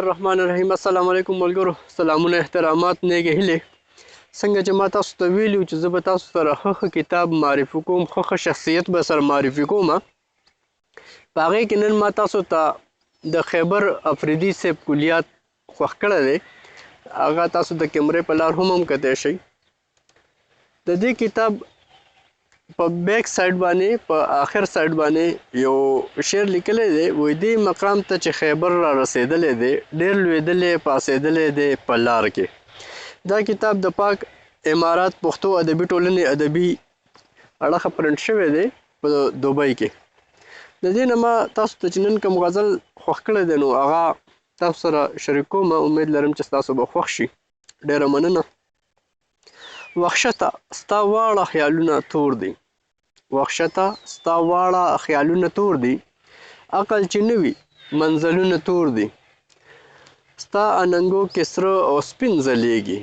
الرحمن الرحیم. السلام علیکم ملګرو، سلامونه احترامات نیغې هیلې. څنګه چې ما تاسو ته ویلي وو چې زه به تاسو سره ښه کتاب معرفي کوم، ښه شخصیت به سره معرفي کوم. په هغې کې نن ما تاسو ته د خیبر افریدي صاحب کلیات خوښ کړی دی. هغه تاسو د کیمرې په لار هم کتی شئ. د دې کتاب په بیک سایډ باندې په آخر سایډ باندې یو شعر لیکلی دی، وایي دې مقام ته چې خیبر را رسېدلی دی، ډېر لوېدلی پاڅېدلی دی په لار کې. دا کتاب د پاک امارات پښتو ادبي ټولنې ادبي اړخه پرنټ شوی دی په دوبۍ کې. د دې نه ما تاسو ته چې نن کوم غزل خوښ کړی دی نو هغه تاسو سره شریک کوم. امید لرم چې ستاسو به خوښ شي. ډېره مننه. وحشته ستا واړه خیالونه تور دي، وحشته ستا واړه خیالونه تور دي، عقل چې نه وي منزلونه تور دي. ستا اننګو کې سره او سپین ځلیږي،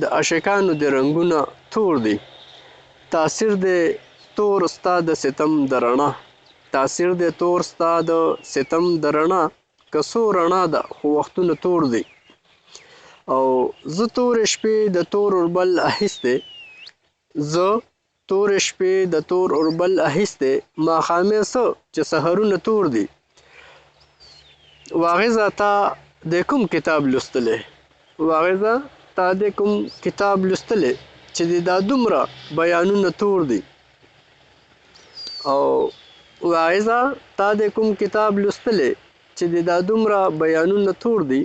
د عاشقانو د رنګونه تور دي. تاثیر دی تور ستا د ستم د رڼا، تاثیر دی تور ستا د ستم د رڼا. که څو رڼا ده خو وختونه تور دي. او زه تورې شپې د تور اوربل اخیستی، زه تورې شپې د تور اوربل اخیستی، ماښامې څه چې سحرونه تور دي. واغظه تا د کوم کتاب لوستلی، واغظه تا د کوم کتاب لوستلی چې دا دومره بیانونه تور دي. او واغظه تا د کوم کتاب لوستلی چې دا دومره بیانونه تور دي.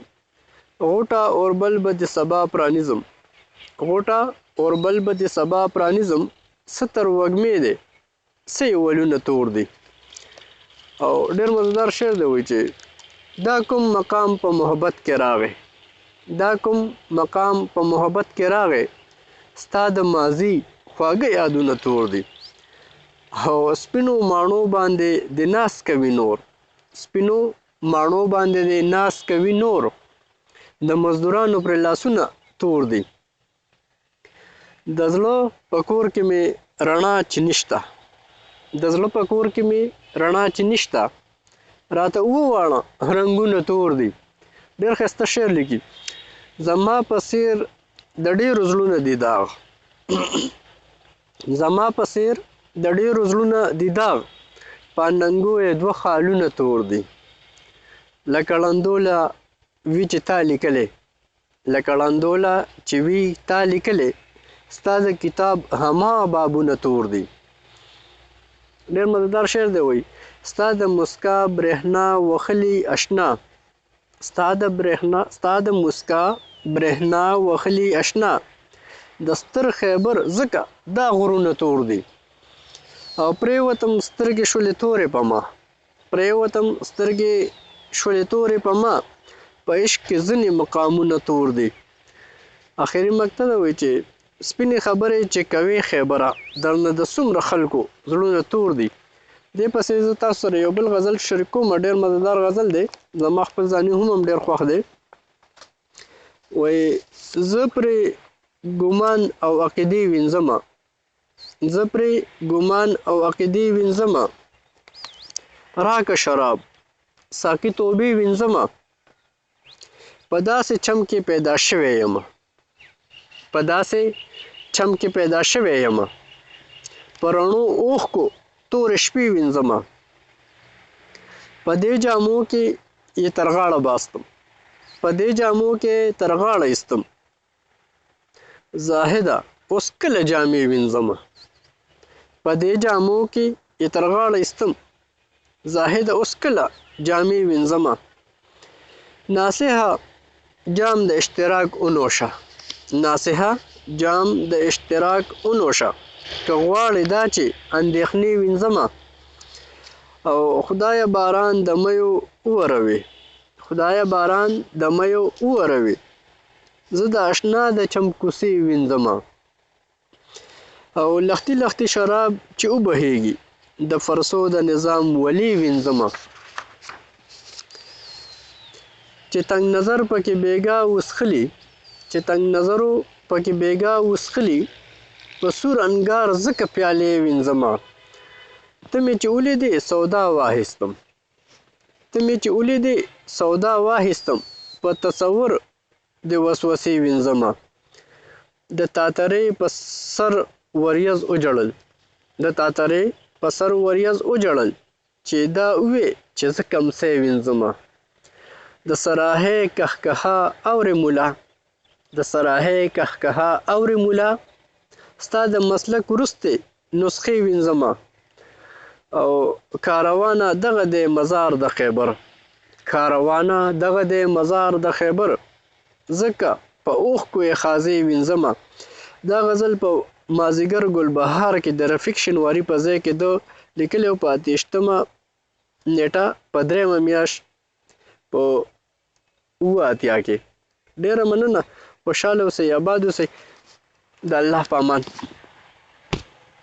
غوټه اوربل به د سبا پرانیزم، غوټه اوربل به د سبا پرانیزم، ستر وږمې دی څه یې ولونه تور دي. او ډېر مزدار شعر دی. وایي چې دا کوم مقام په محبت کې راغی، دا کوم مقام په محبت کې راغی، ستا د ماضي خواږه یادونه تور دي. او سپینو ماڼو باندې د ناز کوي نور، سپینو ماڼو باندې د ناز کوي نور، د مزدورانو پر لاسونه تور دي. د زړه په کور کې مې رڼا چې نشته، د زړه په کور کې مې رڼا چې نشته، راته وواړه رنګونه تور دي. ډېر ښایسته شعر لیکي. زما په څېر د ډېرو زړونه دي داغ، زما په څېر د ډېرو زړونه دي داغ، په ننګو یې دوه خالونه تور دي. لکه ړندوله وي چې تا لیکلی، لکه ړندوله چې وي تا لیکلی، ستا د کتاب هما بابونه تور دي. ډېر مزیدار شعر دی. وایي ستا د مسکا برېښنا وخلي اشنا، ستا د مسکا برېښنا وخلي اشنا، د ستر خیبر ځکه دا غرونه تور دي. او پرېوتم سترګې شولې تورې په ما، پرېوتم سترګې شولې تورې په ما، په عشق کې ځینې مقامونه تور دي. آخري مقطع ده. وایي چې سپینې خبرې چې کوي خیبره، درنه د څومره خلکو زړونه تور دي. دې پسې زه تاسو سره یو بل غزل شریک کوم. ډېر مزیدار غزل دی، زما خپل ځاني هم ډېر خوښ دی. وایي زه پرې ګمان او عقیدې وینځمه، زه پرې ګمان او عقیدې وینځمه، راکه شراب ساقي توبې وینځمه، په داسې چم کې پیدا شوی یم، په داسې چم کې پیدا شوی یم، په رڼو اوښکو تورې شپې وینځمه، په دې جامو کې یې تر غاړه باستم، په دې جامو کې تر غاړه ایستم، زاهده اوس کله جامې وینځمه، په دې جامو کې یې تر غاړه ایستم، زاهده اوس کله جامې وینځمه. ناصحه جام د اشتراک ونوشه، ناصحه جام د اشتراک ونوشه، که غواړې دا چې اندېښنې وینځمه. او خدایه باران د میو ووروي، خدایه باران د میو ووروي، زه د اشنا د چم کوڅې وینځمه. او لختي لختي شراب چې وبهیږي، د فرسو د نظام ولی وینځمه. چې تنگ نظر پکې بیګا وسخلی، چې تنگ نظرو پکې بیګا وسخلی، په سور انګار ځکه پیالې وینځمه. ته مې چې ولیدې سودا واخیستم، ته مې چې ولیدې سودا واخیستم، په تصور د وسوسې وینځمه د تاترې په سر وریځ وجړل چې دا وې چې زه کمڅۍ وینځمه د صراحۍ کهکها اورې مولا ستا د مسلک وروستې نسخې وینځمه او کاروانه دغه د مزار د خیبر ځکه په اوښکو یې خازې وینځمه. دا غزل په مازیګر ګلبهار کې د رفیق شینواري په ځای کې د لیکلی او په 28مه نیټه په 3مه میاشت په 1987 کې. ډیره مننه، خوشحاله اوسئ، آباد اوسئ، د الله په امان.